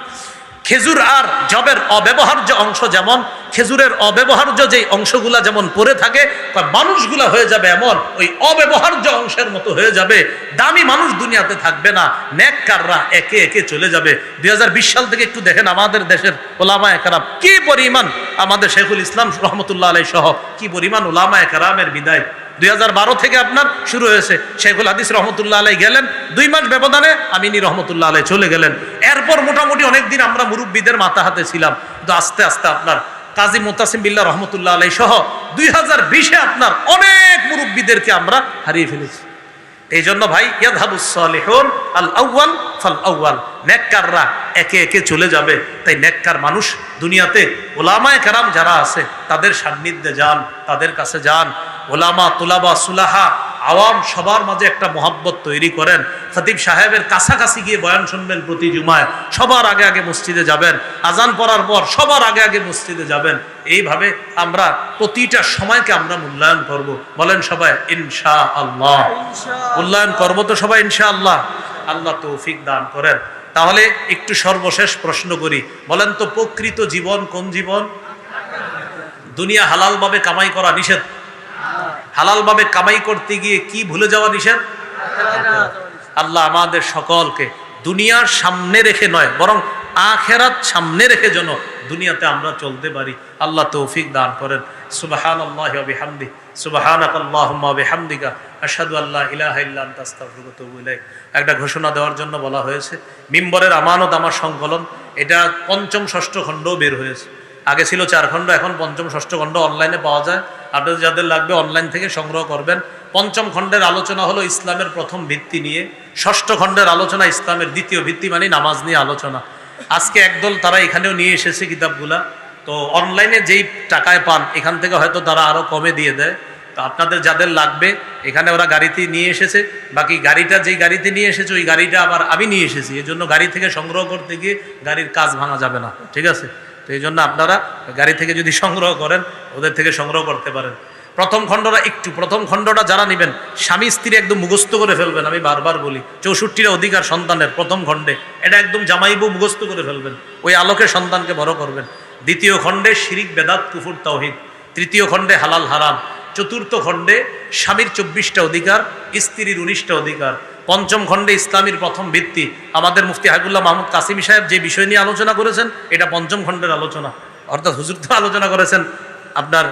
খেজুর আর জবের অব্যবহার্য অংশ যেমন, খেজুরের অব্যবহার্য যেই অংশগুলা যেমন পড়ে থাকে, মানুষগুলা হয়ে যাবে এমন ওই অব্যবহার্য অংশের মতো হয়ে যাবে। দামি মানুষ দুনিয়াতে থাকবে না, নেককাররা একে একে চলে যাবে। 2020 সাল থেকে একটু দেখেন আমাদের দেশের উলামায়ে কেরাম কি পরিমাণ, আমাদের শেখুল ইসলাম রহমতুল্লাহ আলাইহি সহ কি পরিমাণ উলামায়ে কেরামের বিদায়। 2012 থেকে আপনার শুরু হয়েছে, শেখুল হাদিস রহমতুল্লাহ আলাইহি গেলেন, 2 মাস ব্যবধানে আমিনী রহমতুল্লাহ আলাইহি চলে গেলেন। এরপর মোটামুটি অনেকদিন আমরা মুরব্বীদের মাথা হাতে ছিলাম, কিন্তু আস্তে আস্তে আপনার কাজী মুতাসিম বিল্লাহ রহমতুল্লাহ আলাইহি সহ 2020-এ আপনার অনেক মুরব্বীদেরকে আমরা হারিয়ে ফেলেছি। এই জন্য ভাই, ইয়াযহাবুস সালিহুন আল আউয়াল ফাল আউয়াল, নেককাররা একে একে চলে যাবে। তাই নেককার মানুষ দুনিয়াতে উলামায়ে কেরাম যারা আছে তাদের সান্নিধ্যে যান, তাদের কাছে যান। ওলামা, তুলাবা, সুলাহা, আওয়াম সবার মাঝে একটা মহব্বত তৈরি করেন। খতিব সাহেবের কাছাকাছি গিয়ে বয়ান শুনবেন প্রতি জুমায়, সবার আগে আগে মসজিদে যাবেন, আজান পড়ার পর সবার আগে আগে মসজিদে যাবেন। এইভাবে আমরা প্রতিটা সময়কে আমরা মূল্যায়ন করব। বলেন সবাই ইনশাআল্লাহ। মূল্যায়ন করব তো সবাই ইনশাআল্লাহ। আল্লাহ তৌফিক দান করেন। তাহলে একটু সর্বশেষ প্রশ্ন করি, বলেন তো প্রকৃত জীবন কোন জীবন? দুনিয়া হালালভাবে কামাই করা নিষেধ, হালালভাবে কামাই করতে গিয়ে কি ভুলে যাওয়া নিষেধ? আল্লাহ আমাদের সকলকে দুনিয়ার সামনে রেখে নয়, বরং আখিরাত সামনে রেখে যেন দুনিয়াতে আমরা চলতে পারি। আল্লাহ তৌফিক দান করেন। সুবহানাল্লাহি ওয়া বিহামদিহি, সুবহানাকাল্লাহুম্মা ওয়া বিহামদিকা, আশহাদু আল্লা ইলাহা ইল্লা আনতা আস্তাগফিরুকা ওয়া আতুবু ইলাইক। একটা ঘোষণা দেওয়ার জন্য বলা হয়েছে, মিম্বরের আমানত আমার সংকলন, এটা পঞ্চম ষষ্ঠ খণ্ডও বের হয়েছে। আগে ছিল 4 খণ্ড, এখন পঞ্চম ষষ্ঠ খণ্ড অনলাইনে পাওয়া যায়। আপনাদের যাদের লাগবে অনলাইন থেকে সংগ্রহ করবেন। পঞ্চম খণ্ডের আলোচনা হলো ইসলামের প্রথম ভিত্তি নিয়ে, ষষ্ঠ খণ্ডের আলোচনা ইসলামের দ্বিতীয় ভিত্তি মানে নামাজ নিয়ে আলোচনা। আজকে একদল তারা এখানেও নিয়ে এসেছে কিতাবগুলা, তো অনলাইনে যেই টাকায় পান এখান থেকে হয়তো তারা আরো কমে দিয়ে দেয়। তো আপনাদের যাদের লাগবে, এখানে ওরা গাড়িতে নিয়ে এসেছে, বাকি গাড়িটা যেই গাড়িতে নিয়ে এসেছে ওই গাড়িটা আবার আমি নিয়ে এসেছি, এই জন্য গাড়ি থেকে সংগ্রহ করতে গিয়ে গাড়ির কাজ ভাঙা যাবে না, ঠিক আছে? তো এই জন্য আপনারা গাড়ি থেকে যদি সংগ্রহ করেন ওদের থেকে সংগ্রহ করতে পারেন। প্রথম খণ্ডটা যারা নেবেন স্বামী স্ত্রী একদম মুখস্থ করে ফেলবেন। আমি বারবার বলি 64টা অধিকার সন্তানের প্রথম খণ্ডে, এটা একদম জামাইবু মুখস্থ করে ফেলবেন, ওই আলোকে সন্তানকে বড় করবেন। দ্বিতীয় খণ্ডে শিরিক, বেদাত, কুফর, তাওহীদ। তৃতীয় খণ্ডে হালাল হারাম। চতুর্থ খণ্ডে স্বামীর 24টা অধিকার, স্ত্রীর 19টা অধিকার। পঞ্চম খণ্ডে ইসলামের প্রথম ভিত্তি। আমাদের মুফতি হাবিবুল্লাহ মাহমুদ কাসিমি সাহেব যে বিষয় নিয়ে আলোচনা করেছেন এটা পঞ্চম খণ্ডের আলোচনা, অর্থাৎ হুজুর তো আলোচনা করেছেন আপনার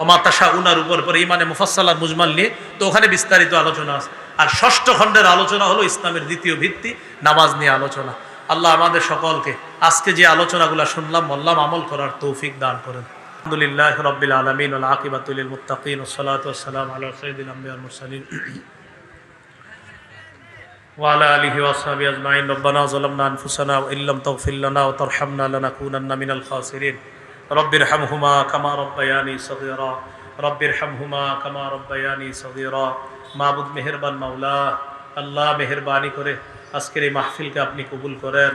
ওমা তাশাউনার উপর ইমানে মুফাসসাল আর মুজমাল নিয়ে, তো ওখানে বিস্তারিত আলোচনা আছে। আর ষষ্ঠ খণ্ডের আলোচনা হলো ইসলামের দ্বিতীয় ভিত্তি নামাজ নিয়ে আলোচনা। আল্লাহ আমাদের সকলকে আজকে যে আলোচনাগুলো শুনলাম বললাম আমল করার তৌফিক দান করেন। আলহামদুলিল্লাহ রাব্বিল আলামিন ওয়াল আকিবাতু লিল মুত্তাকিন ওয়াসসালাতু ওয়াসসালামু আলা সাইয়্যিদিল আমবিয়া ওয়াল মুরসালিন ওয়া আলা আলিহি ওয়া আসহাবিহি আজমাইন। রব্বানা যালামনা আনফুসানা ওয়া ইল্লাম তাগফির লানা ওয়া তারহামনা লানাকুনান্না মিনাল খাসিরিন। রব্বিরহামহুমা কামা রব্বায়ানি সগীরা রব্বিরহামহুমা কামা রব্বায়ানি সগীরা। মাবুদ মেহেরবান মাওলা, আল্লাহ মেহেরবানি করে আজকের এই মাহফিলকে আপনি কবুল করেন।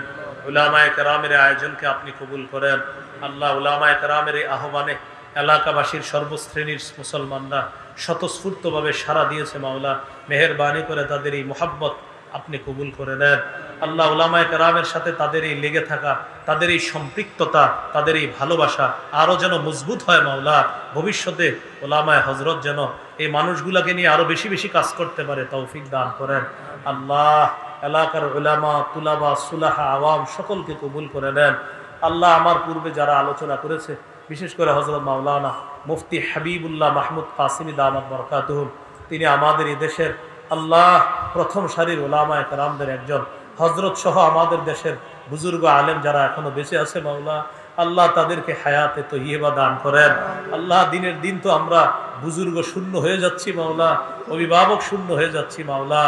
উলামায়ে কেরামের আয়োজনকে আপনি কবুল করেন। আল্লাহ উলামায়ে কেরামের এই আহ্বানে এলাকাবাসীর সর্বশ্রেণীর মুসলমানরা স্বতঃস্ফূর্তভাবে সাড়া দিয়েছে মাওলা, মেহেরবানি করে তাদের এই মোহাব্বত আপনি কবুল করে নেন। আল্লাহ উলামায়ে কেরামের সাথে তাদের এই লেগে থাকা, তাদের এই সম্পৃক্ততা, তাদের এই ভালোবাসা আরও যেন মজবুত হয় মাওলা। ভবিষ্যতে উলামায়ে হজরত যেন এই মানুষগুলোকে নিয়ে আরো বেশি বেশি কাজ করতে পারে তৌফিক দান করেন। আল্লাহ এলাকার উলামা তুলাবা সুলাহা আওয়াম সকলকে কবুল করে নেন। আল্লাহ আমার পূর্বে যারা আলোচনা করেছে, বিশেষ করে হযরত মাওলানা মুফতি হাবিবুল্লাহ মাহমুদ কাসিমি দামাত বরকাতুহুম, তিনি আমাদের এই দেশের আল্লাহ প্রথম সারির উলামায়ে কেরামদের একজন। হযরত সহ আমাদের দেশের বুজুর্গ আলেম যারা এখনো বেঁচে আছে মাওলা, আল্লাহ তাদেরকে হায়াতে তয়্যিবা দান করেন। আল্লাহ দিনের দিন তো আমরা বুজুর্গ শূন্য হয়ে যাচ্ছি মাওলা, অভিভাবক শূন্য হয়ে যাচ্ছি মাওলা।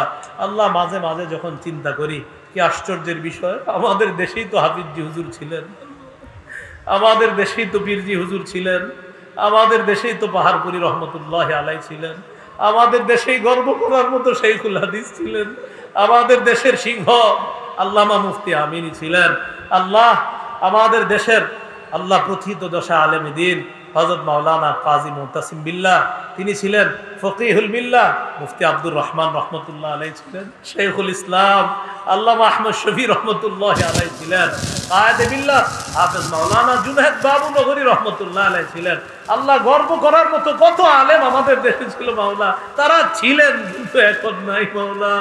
আল্লাহ মাঝে মাঝে যখন চিন্তা করি কি আশ্চর্যের বিষয়, আমাদের দেশেই তো হাফিজজি হুজুর ছিলেন, আমাদের দেশেই তো পীরজি হুজুর ছিলেন, আমাদের দেশেই তো পাহাড়পুরি রহমতুল্লাহ আলাই ছিলেন, আমাদের দেশেই গর্ব করার মতো শাইখুল হাদিস ছিলেন, আমাদের দেশের সিংহ আল্লামা মুফতি আমিনী ছিলেন। আল্লাহ আমাদের দেশের আল্লাহ প্রথিত দশা আলেম দ্বীন হযরত মাওলানা কাজী মুতাসিম বিল্লাহ, তিনি ছিলেন ফকিহুল মিল্লাহ। মুফতি আব্দুর রহমান রহমতুল্লাহ আলাইহি ছিলেন শাইখুল ইসলাম, আল্লামা আহমদ শফি রহমতুল্লাহ আলাইহি ছিলেন কায়েদে বিল্লাহ। হাফেজ মাওলানা জুনায়েদ বাবুনগরী রহমতুল্লাহ আলাইহি ছিলেন। আল্লাহ গর্ব করার মতো কত আলেম আমাদের দেশে ছিল মাওলা, তারা ছিলেন কিন্তু এখন নাই মাওলা।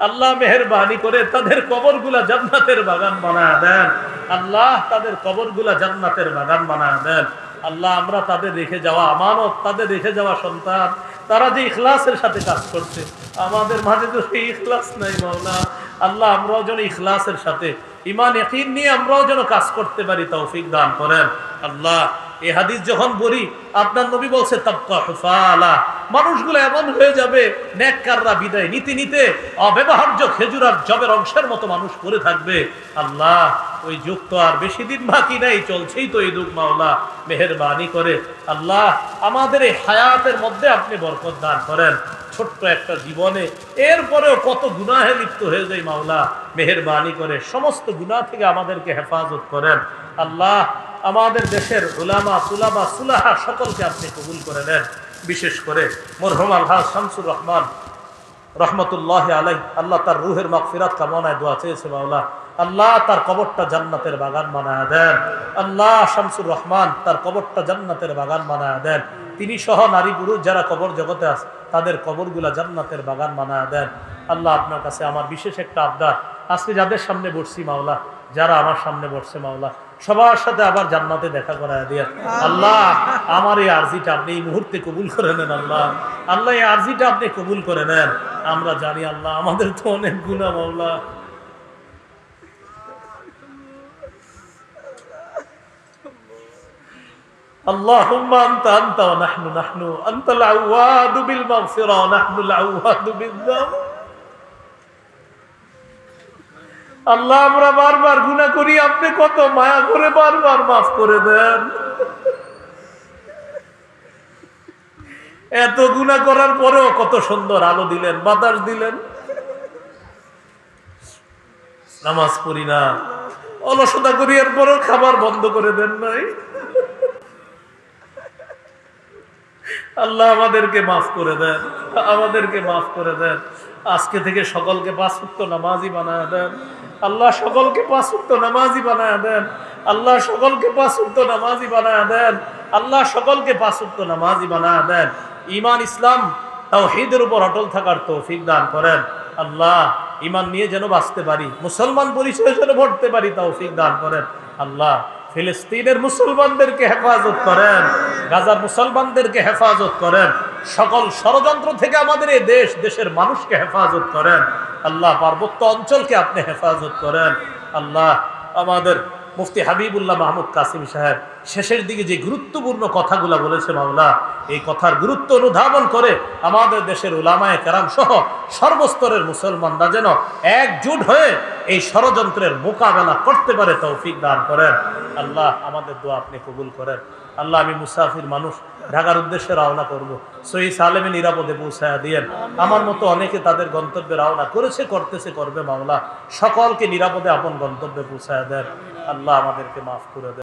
আল্লাহ মেহেরবানি করে তাদের কবরগুলা জান্নাতের বাগান বানায় দেন। আল্লাহ তাদের কবরগুলা জান্নাতের বাগান বানায় দেন। আল্লাহ আমরা তাদের রেখে যাওয়া আমানত, তাদের রেখে যাওয়া সন্তান, তারা যে ইখলাসের সাথে কাজ করছে, আমাদের মাঝে তো সেই ইখলাস নাই মাওলা। আল্লাহ আমরাও যেন ইখলাসের সাথে ঈমান ইয়াকিন নিয়ে আমরাও যেন কাজ করতে পারি তৌফিক দান করেন। আল্লাহ এই হাদিস যখন বলি, আপনার নবী বলছে তাবকা হুফালা, মানুষগুলো এমন হয়ে যাবে নেককাররা বিদায় নিতে নিতে অব্যবহার্য খেজুর আর জবের অংশের মতো মানুষ পড়ে থাকবে। আল্লাহ ওই যুগ তো আর বেশি দিন বাকি নাই, চলছেই তো এই যুগ মাওলা। মেহেরবানি করে আল্লাহ আমাদের এই হায়াতের মধ্যে আপনি বরকত দান করেন। ছোট্ট একটা জীবনে এরপরেও কত গুনাহে লিপ্ত হয়ে যায় মাওলা, মেহেরবানি করে সমস্ত গুনাহ থেকে আমাদেরকে হেফাজত করেন। আল্লাহ আমাদের দেশের উলামা তুলাবা সুলাহা সকলকে আপনি কবুল করে নেন। বিশেষ করে মরহুম আলহাজ শামসুর রহমান রহমতুল্লাহ আলাইহি, আল্লাহ তার রুহের মাগফিরাত কামনায় দোয়া চেয়েছে মাওলা। আল্লাহ তার কবরটা জান্নাতের বাগান বানায় দেন। আল্লাহ শামসুর রহমান তার কবরটা জান্নাতের বাগান বানায় দেন। তিনি সহ নারী পুরুষ যারা কবর জগতে আছে তাদের কবরগুলা জান্নাতের বাগান বানায় দেন। আল্লাহ আপনার কাছে আমার বিশেষ একটা আবদার, আজকে যাদের সামনে বসছি মাওলা, যারা আমার সামনে বসছে মাওলা, সবার সাথে আবার জান্নাতে দেখা করায় দিয়ে আল্লাহ আমার এই আরজিটা আপনি এই মুহূর্তে কবুল করে নেন। আল্লাহ আল্লাহ এই আরজিটা আপনি কবুল করে নেন। আমরা জানি আল্লাহ আমাদের তো অনেক গুনাহ মাওলা, আল্লাহুম্মা আনতা আনতা ওয়া নাহনু নাহনু আনতাল আওয়াদু বিল মাগফিরা ওয়া নাহনুল আওয়াদু বিয-যাম। আল্লাহ আমরা বারবার গুনাহ করি, আপনি কত মায়া করে বারবার মাফ করে দেন। এত গুনাহ করার পরেও কত সুন্দর আলো দিলেন, বাতাস দিলেন। নামাজ পড়ি না, অলসতা করি, এরপরও খাবার বন্ধ করে দেন নাই। আল্লাহ আমাদেরকে মাফ করে দেন, আমাদেরকে মাফ করে দেন। আজকে থেকে সকলকে 5 ওয়াক্ত নামাজি বানায় দেন। আল্লাহ সকলকে 5 ওয়াক্ত নামাজি বানায় দেন। আল্লাহ সকলকে 5 ওয়াক্ত নামাজি বানায় দেন। আল্লাহ সকলকে 5 ওয়াক্ত নামাজি বানায় দেন। ঈমান ইসলাম তাওহীদের উপর অটল থাকার তৌফিক দান করেন। আল্লাহ ঈমান নিয়ে যেন বাঁচতে পারি, মুসলমান পরিচয় যেন ভরতে পারি তৌফিক দান করেন। আল্লাহ ফিলিস্তিনের মুসলমানদেরকে হেফাজত করেন। গাজার মুসলমানদেরকে হেফাজত করেন, সকল ষড়যন্ত্র থেকে আমাদের এই দেশের মানুষকে হেফাজত করেন আল্লাহ। পার্বত্য অঞ্চলকে আপনি হেফাজত করেন আল্লাহ। আমাদের মুফতি হাবিবুল্লাহ মাহমুদ কাসিম সাহেব শেষের দিকে যে গুরুত্বপূর্ণ কথাগুলো বলেছে মাওলা, এই কথার গুরুত্ব অনুধাবন করে আমাদের দেশের উলামায়ে কেরাম সহ সর্বস্তরের মুসলমানরা যেন একজোট হয়ে এই ষড়যন্ত্রের মোকাবেলা করতে পারে তৌফিক দান করেন আল্লাহ। আমাদের দোয়া আপনি কবুল করেন আল্লাহ। আমি মুসাফির মানুষ, ঢাকার উদ্দেশ্যে রওনা করব, সহি সালেমে নিরাপদে পৌঁছায়া দিয়েন। আমার মতো অনেকে তাদের গন্তব্যে রওনা করেছে, করতেছে, করবে মাওলা। সকলকে নিরাপদে আপন গন্তব্যে পৌঁছায়া দেন আল্লাহ। আমাদেরকে মাফ করে দেন।